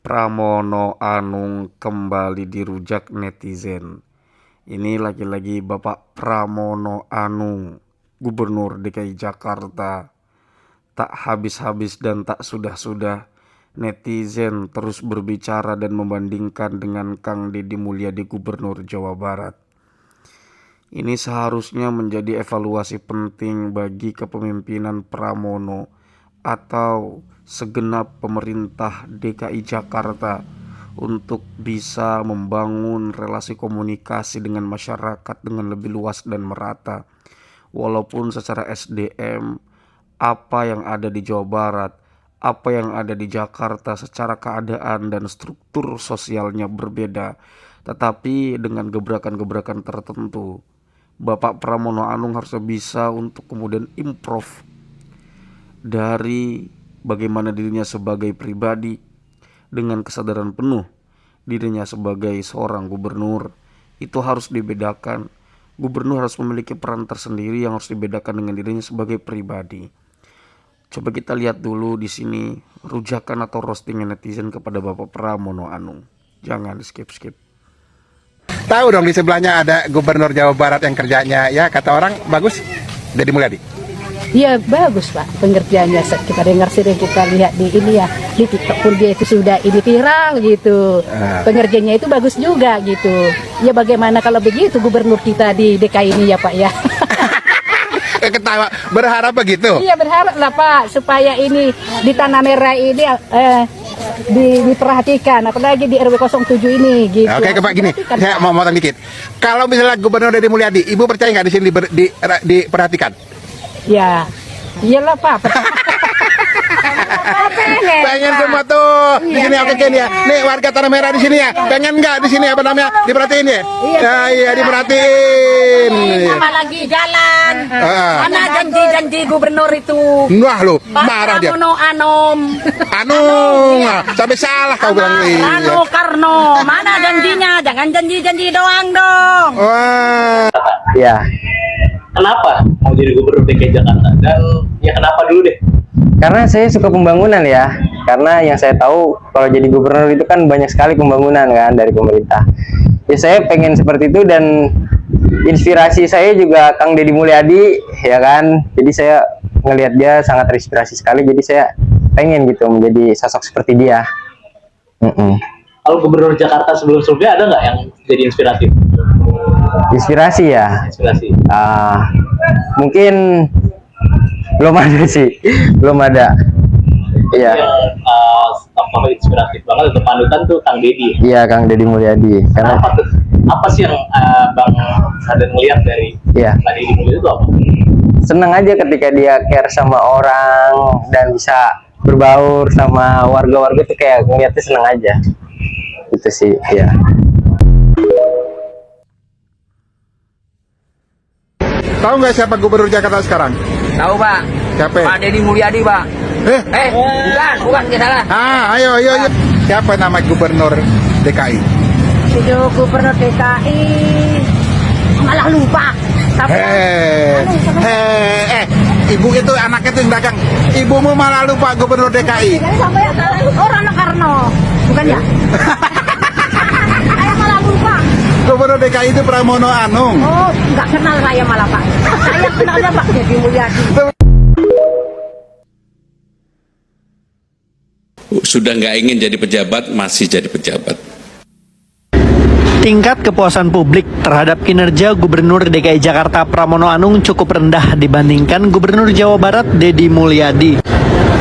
Pramono Anung kembali dirujak netizen. Ini lagi-lagi Bapak Pramono Anung, Gubernur DKI Jakarta. Tak habis-habis dan tak sudah-sudah, netizen terus berbicara dan membandingkan dengan Kang Deddy Mulyadi Gubernur Jawa Barat. Ini seharusnya menjadi evaluasi penting bagi kepemimpinan Pramono atau segenap pemerintah DKI Jakarta untuk bisa membangun relasi komunikasi dengan masyarakat dengan lebih luas dan merata. Walaupun secara SDM, apa yang ada di Jawa Barat, apa yang ada di Jakarta secara keadaan dan struktur sosialnya berbeda, tetapi dengan gebrakan-gebrakan tertentu, Bapak Pramono Anung harusnya bisa untuk kemudian improve dari bagaimana dirinya sebagai pribadi dengan kesadaran penuh dirinya sebagai seorang gubernur. Itu harus dibedakan. Gubernur harus memiliki peran tersendiri yang harus dibedakan dengan dirinya sebagai pribadi. Coba kita lihat dulu di sini rujakan atau roasting netizen kepada Bapak Pramono Anung. Jangan skip. Tahu dong di sebelahnya ada Gubernur Jawa Barat yang kerjanya ya kata orang bagus, Deddy Mulyadi. Iya bagus Pak pengertiannya, kita dengar sering, kita lihat di ini ya di TikTok pun dia itu sudah ini viral gitu. Pengertiannya itu bagus juga gitu. Ya bagaimana kalau begitu gubernur kita di DKI ini ya Pak ya. Ketawa, berharap begitu. Iya berharap lah Pak supaya ini di Tanah Merah ini diperhatikan, apalagi di RW 07 ini gitu. Oke Pak gini, saya mau motong dikit. Kalau misalnya Gubernur Deddy Mulyadi, Ibu percaya nggak di sini diperhatikan? Ya, iyalah Pak. Pengen semua tuh di sini oke ya. Nih warga Tanah Merah di sini ya. Pengen nggak di sini apa namanya diperhatiin ya? Iya diperhatiin. Sama lagi jalan. Mana janji-janji gubernur itu? Wah lu marah dia. Pramono Anung, sampai salah kau bilang ini. Rano Karno, mana janjinya? Jangan janji-janji doang dong. Wah. Ya. Kenapa mau jadi gubernur DKI Jakarta? Dan ya kenapa dulu deh? Karena saya suka pembangunan ya. Karena yang saya tahu kalau jadi gubernur itu kan banyak sekali pembangunan kan dari pemerintah. Ya saya pengen seperti itu dan inspirasi saya juga Kang Deddy Mulyadi ya kan. Jadi saya ngelihat dia sangat terinspirasi sekali. Jadi saya pengen gitu menjadi sosok seperti dia. Kalau gubernur Jakarta sebelum-sebelumnya ada nggak yang jadi inspiratif? Inspirasi ya. Inspirasi. Mungkin belum ada sih, belum ada. Iya. Yang tokoh inspiratif banget untuk panutan tuh Kang Deddy. Iya Kang Deddy Mulyadi. Karena apa tuh? Apa sih yang Bang Saden melihat dari Kang Deddy Mulyadi itu apa? Senang aja ketika dia care sama orang dan bisa berbaur sama warga-warga tuh kayak ngeliatnya senang aja. Itu sih, ya. Tahu nggak siapa Gubernur Jakarta sekarang? Tahu Pak. Siapa? Pak Deddy Mulyadi Pak. Bukan salah. Ayo. Siapa nama Gubernur DKI? Itu gubernur DKI malah lupa. Ibu itu anaknya itu yang dagang. Ibumu malah lupa Gubernur DKI. Sampai Rano Karno, bukan ya? Saya malah lupa. Gubernur DKI itu Pramono Anung. Oh, nggak kenal saya malah Pak. Saya kenalnya Pak Deddy Mulyadi. Sudah nggak ingin jadi pejabat, masih jadi pejabat. Tingkat kepuasan publik terhadap kinerja Gubernur DKI Jakarta Pramono Anung cukup rendah dibandingkan Gubernur Jawa Barat Deddy Mulyadi.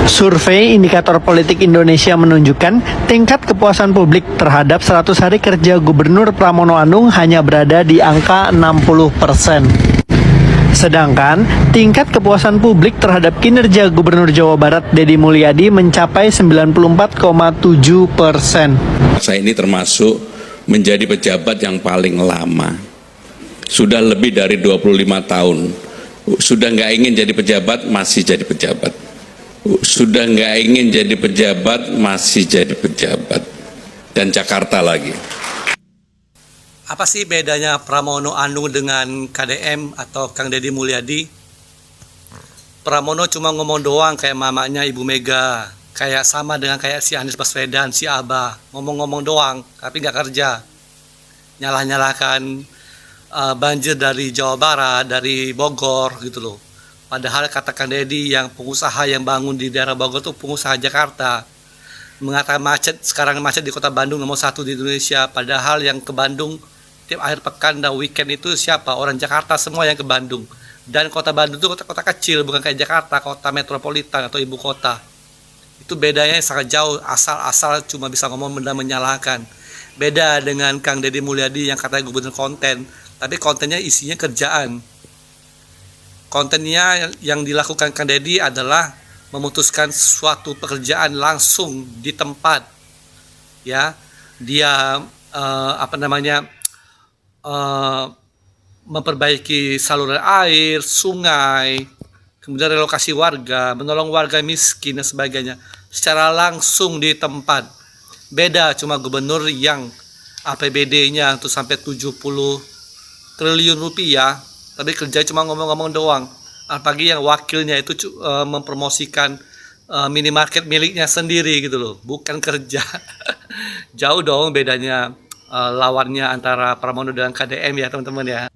Survei Indikator Politik Indonesia menunjukkan tingkat kepuasan publik terhadap 100 hari kerja Gubernur Pramono Anung hanya berada di angka 60%. Sedangkan tingkat kepuasan publik terhadap kinerja Gubernur Jawa Barat Deddy Mulyadi mencapai 94,7%. Saya ini termasuk menjadi pejabat yang paling lama. Sudah lebih dari 25 tahun. Sudah nggak ingin jadi pejabat, masih jadi pejabat. Sudah nggak ingin jadi pejabat, masih jadi pejabat. Dan Jakarta lagi. Apa sih bedanya Pramono Anung dengan KDM atau Kang Deddy Mulyadi? Pramono cuma ngomong doang kayak mamanya Ibu Mega. kayak sama dengan kayak si Anies Baswedan, si Abah, ngomong-ngomong doang tapi nggak kerja, nyalah-nyalahkan banjir dari Jawa Barat, dari Bogor gitu loh. Padahal katakan Dedi yang pengusaha yang bangun di daerah Bogor tuh pengusaha Jakarta, mengatakan macet, sekarang macet di kota Bandung nomor 1 di Indonesia. Padahal yang ke Bandung tiap akhir pekan dan weekend itu siapa? Orang Jakarta semua yang ke Bandung. Dan kota Bandung itu kota-kota kecil, bukan kayak Jakarta, kota metropolitan atau ibu kota. Itu bedanya sangat jauh, asal-asal cuma bisa ngomong dan menyalahkan. Beda dengan Kang Deddy Mulyadi yang katanya gubernur konten, tapi kontennya isinya kerjaan. Kontennya yang dilakukan Kang Deddy adalah memutuskan suatu pekerjaan langsung di tempat. Ya, dia memperbaiki saluran air, sungai, kemudian relokasi warga, menolong warga miskin dan sebagainya secara langsung di tempat. Beda cuma gubernur yang APBD-nya tuh sampai 70 triliun rupiah, tapi kerja cuma ngomong-ngomong doang. Apalagi yang wakilnya itu mempromosikan minimarket miliknya sendiri gitu loh, bukan kerja. Jauh dong bedanya lawannya antara Pramono dan KDM ya teman-teman ya.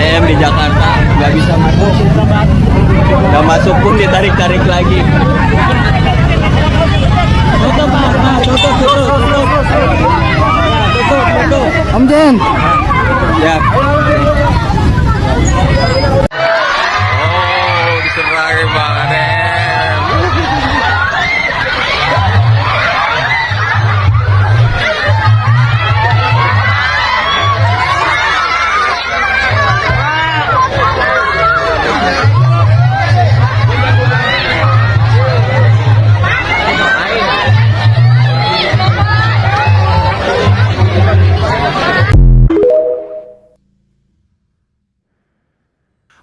KDM di Jakarta nggak bisa masuk, nggak masuk pun ditarik-tarik lagi. Tutup. Om Jen. Ya. Oh, diserang Bang Adem.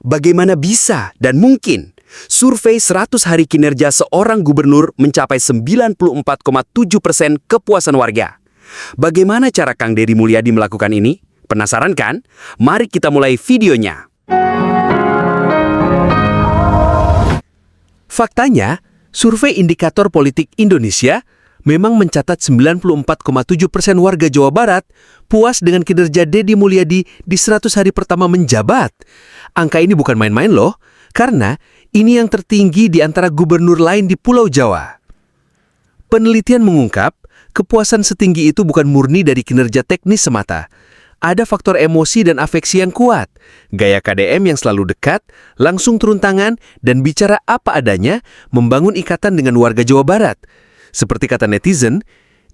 Bagaimana bisa dan mungkin survei 100 hari kinerja seorang gubernur mencapai 94,7% kepuasan warga? Bagaimana cara Kang Deddy Mulyadi melakukan ini? Penasaran kan? Mari kita mulai videonya. Faktanya, survei Indikator Politik Indonesia memang mencatat 94,7% warga Jawa Barat puas dengan kinerja Deddy Mulyadi di 100 hari pertama menjabat. Angka ini bukan main-main loh, karena ini yang tertinggi di antara gubernur lain di Pulau Jawa. Penelitian mengungkap, kepuasan setinggi itu bukan murni dari kinerja teknis semata. Ada faktor emosi dan afeksi yang kuat, gaya KDM yang selalu dekat, langsung turun tangan, dan bicara apa adanya, membangun ikatan dengan warga Jawa Barat. Seperti kata netizen,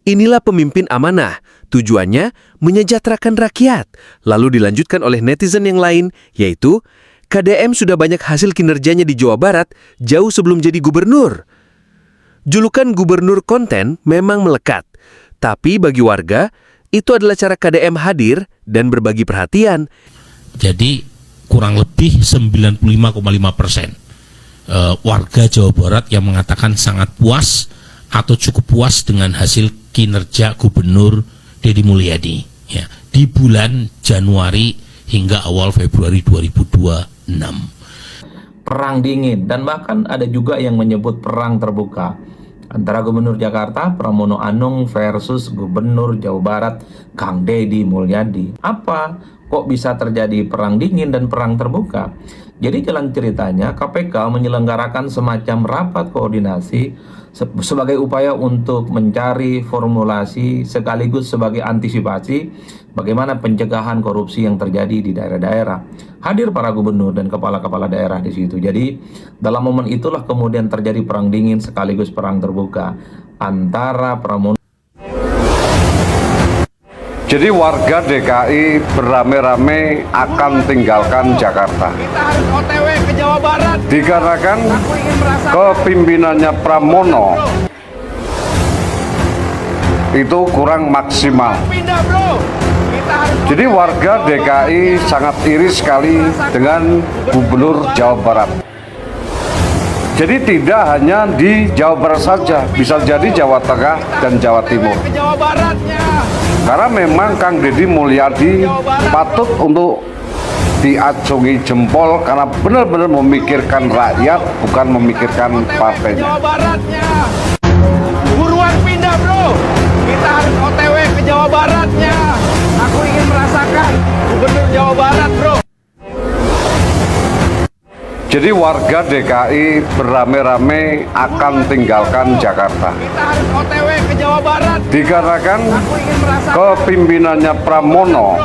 inilah pemimpin amanah, tujuannya menyejahterakan rakyat. Lalu dilanjutkan oleh netizen yang lain, yaitu KDM sudah banyak hasil kinerjanya di Jawa Barat jauh sebelum jadi gubernur. Julukan gubernur konten memang melekat, tapi bagi warga, itu adalah cara KDM hadir dan berbagi perhatian. Jadi kurang lebih 95,5% warga Jawa Barat yang mengatakan sangat puas atau cukup puas dengan hasil kinerja Gubernur Deddy Mulyadi ya, di bulan Januari hingga awal Februari 2026. Perang dingin, dan bahkan ada juga yang menyebut perang terbuka antara Gubernur Jakarta Pramono Anung versus Gubernur Jawa Barat Kang Deddy Mulyadi. Apa kok bisa terjadi perang dingin dan perang terbuka? Jadi jalan ceritanya KPK menyelenggarakan semacam rapat koordinasi sebagai upaya untuk mencari formulasi sekaligus sebagai antisipasi bagaimana pencegahan korupsi yang terjadi di daerah-daerah. Hadir para gubernur dan kepala-kepala daerah di situ. Jadi dalam momen itulah kemudian terjadi perang dingin sekaligus perang terbuka antara Pramono. Jadi warga DKI beramai-ramai akan tinggalkan Jakarta. Kita harus OTW ke Jawa Barat. Dikarenakan Aku ingin merasakan kepemimpinannya Pramono itu kurang maksimal. pindah bro. Kita harus Jadi warga DKI sangat iri sekali dengan Gubernur Jawa Barat. Jadi tidak hanya di Jawa Barat saja, bisa jadi Jawa Tengah dan Jawa Timur. ke Jawa Baratnya. Karena memang Kang Deddy Mulyadi patut untuk diacungi jempol karena benar-benar memikirkan rakyat, bukan memikirkan partainya. Jawa Baratnya. Buruan pindah bro. Kita harus OTW ke Jawa Baratnya. Aku ingin merasakan Gubernur Jawa Barat bro. Jadi warga DKI beramai-ramai akan tinggalkan Jakarta. Kita harus OTW ke Jawa Barat. Dikarenakan Aku ingin merasakan kepemimpinannya Pramono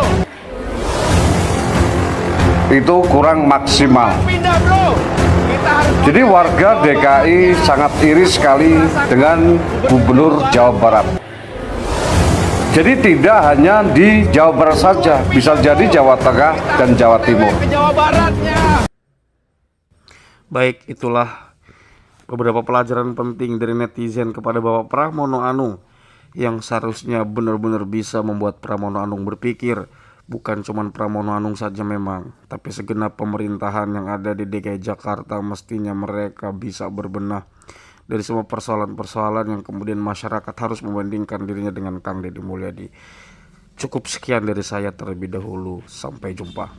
itu kurang maksimal. pindah bro. Kita harus Jadi warga DKI sangat iri sekali dengan Gubernur Jawa Barat. Jadi tidak hanya di Jawa Barat saja, bisa jadi Jawa Tengah dan Jawa Timur. ke Jawa Baratnya. Baik, itulah beberapa pelajaran penting dari netizen kepada Bapak Pramono Anung yang seharusnya benar-benar bisa membuat Pramono Anung berpikir. Bukan cuma Pramono Anung saja memang, tapi segenap pemerintahan yang ada di DKI Jakarta mestinya mereka bisa berbenah dari semua persoalan-persoalan yang kemudian masyarakat harus membandingkan dirinya dengan Kang Deddy Mulyadi. Cukup sekian dari saya terlebih dahulu, sampai jumpa.